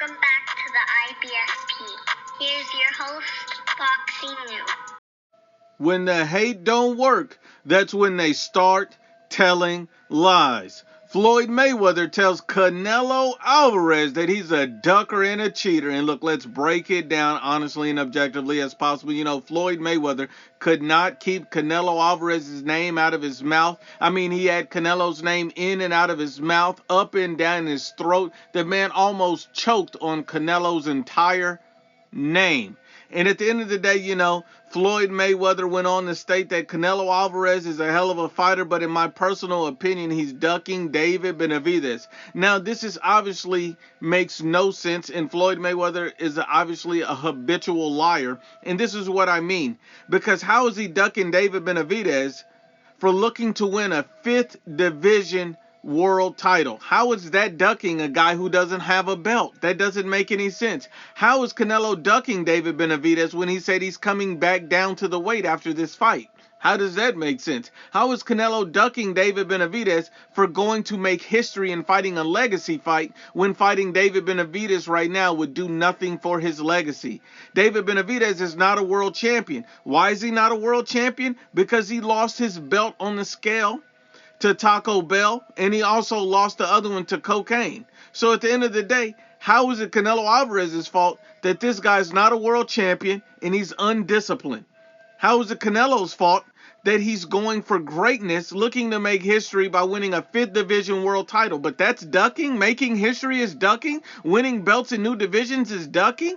Welcome back to the IBFP. Here's your host, Boxing New. When the hate don't work, that's when they start telling lies. Floyd Mayweather tells Canelo Alvarez that he's a ducker and a cheater. And look, let's break it down honestly and objectively as possible. You know, Floyd Mayweather could not keep Canelo Alvarez's name out of his mouth. I mean, he had Canelo's name in and out of his mouth, up and down his throat. The man almost choked on Canelo's entire name. And at the end of the day, you know, Floyd Mayweather went on to state that Canelo Alvarez is a hell of a fighter, but in my personal opinion, he's ducking David Benavidez. Now, this is obviously makes no sense, and Floyd Mayweather is obviously a habitual liar. And this is what I mean. Because how is he ducking David Benavidez for looking to win a 5th division world title? How is that ducking a guy who doesn't have a belt? That doesn't make any sense. How is Canelo ducking David Benavidez when he said he's coming back down to the weight after this fight? How does that make sense? How is Canelo ducking David Benavidez for going to make history and fighting a legacy fight when fighting David Benavidez right now would do nothing for his legacy? David Benavidez is not a world champion. Why is he not a world champion? Because he lost his belt on the scale to Taco Bell, and he also lost the other one to cocaine. So at the end of the day, how is it Canelo Alvarez's fault that this guy's not a world champion and he's undisciplined? How is it Canelo's fault that he's going for greatness, looking to make history by winning a 5th division world title? But that's ducking? Making history is ducking? Winning belts in new divisions is ducking?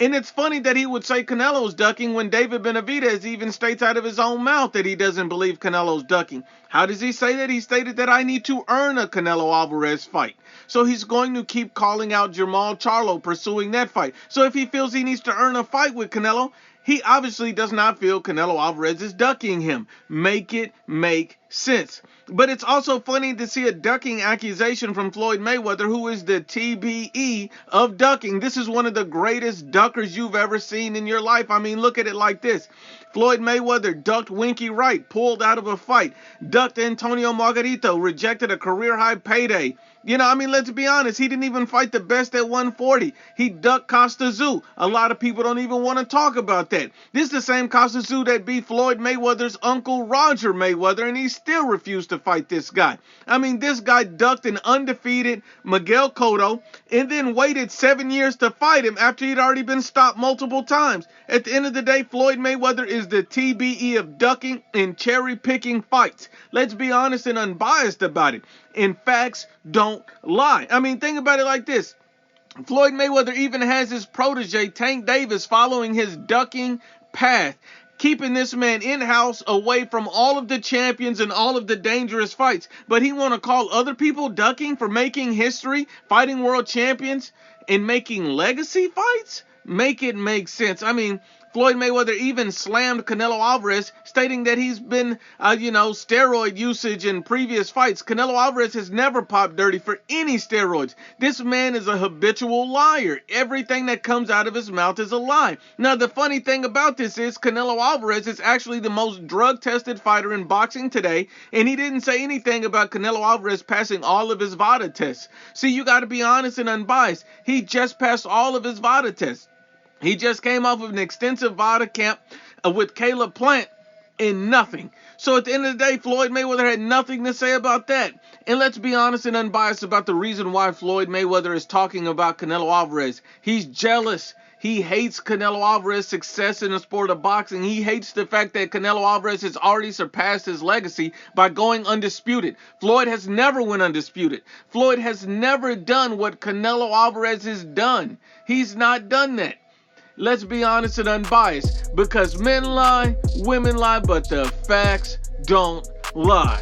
And it's funny that he would say Canelo's ducking when David Benavidez even states out of his own mouth that he doesn't believe Canelo's ducking. How does he say that? He stated that I need to earn a Canelo Alvarez fight. So he's going to keep calling out Jamal Charlo pursuing that fight. So if he feels he needs to earn a fight with Canelo, he obviously does not feel Canelo Alvarez is ducking him. Make it make sense. But it's also funny to see a ducking accusation from Floyd Mayweather, who is the TBE of ducking. This is one of the greatest duckers you've ever seen in your life. I mean, look at it like this. Floyd Mayweather ducked Winky Wright, pulled out of a fight, ducked Antonio Margarito, rejected a career-high payday. You know, I mean, let's be honest. He didn't even fight the best at 140. He ducked Costa Tszyu. A lot of people don't even want to talk about that. This is the same Costa Tszyu that beat Floyd Mayweather's uncle Roger Mayweather, and he still refused to fight this guy. I mean, this guy ducked an undefeated Miguel Cotto and then waited 7 years to fight him after he'd already been stopped multiple times. At the end of the day, Floyd Mayweather is the TBE of ducking and cherry-picking fights. Let's be honest and unbiased about it. And facts don't lie. I mean, think about it like this. Floyd Mayweather even has his protege, Tank Davis, following his ducking path, keeping this man in-house away from all of the champions and all of the dangerous fights. But he want to call other people ducking for making history, fighting world champions, and making legacy fights? Make it make sense. I mean, Floyd Mayweather even slammed Canelo Alvarez, stating that he's been, steroid usage in previous fights. Canelo Alvarez has never popped dirty for any steroids. This man is a habitual liar. Everything that comes out of his mouth is a lie. Now, the funny thing about this is Canelo Alvarez is actually the most drug-tested fighter in boxing today, and he didn't say anything about Canelo Alvarez passing all of his VADA tests. See, you got to be honest and unbiased. He just passed all of his VADA tests. He just came off of an extensive VADA camp with Caleb Plant and nothing. So at the end of the day, Floyd Mayweather had nothing to say about that. And let's be honest and unbiased about the reason why Floyd Mayweather is talking about Canelo Alvarez. He's jealous. He hates Canelo Alvarez's success in the sport of boxing. He hates the fact that Canelo Alvarez has already surpassed his legacy by going undisputed. Floyd has never went undisputed. Floyd has never done what Canelo Alvarez has done. He's not done that. Let's be honest and unbiased, because men lie, women lie, but the facts don't lie.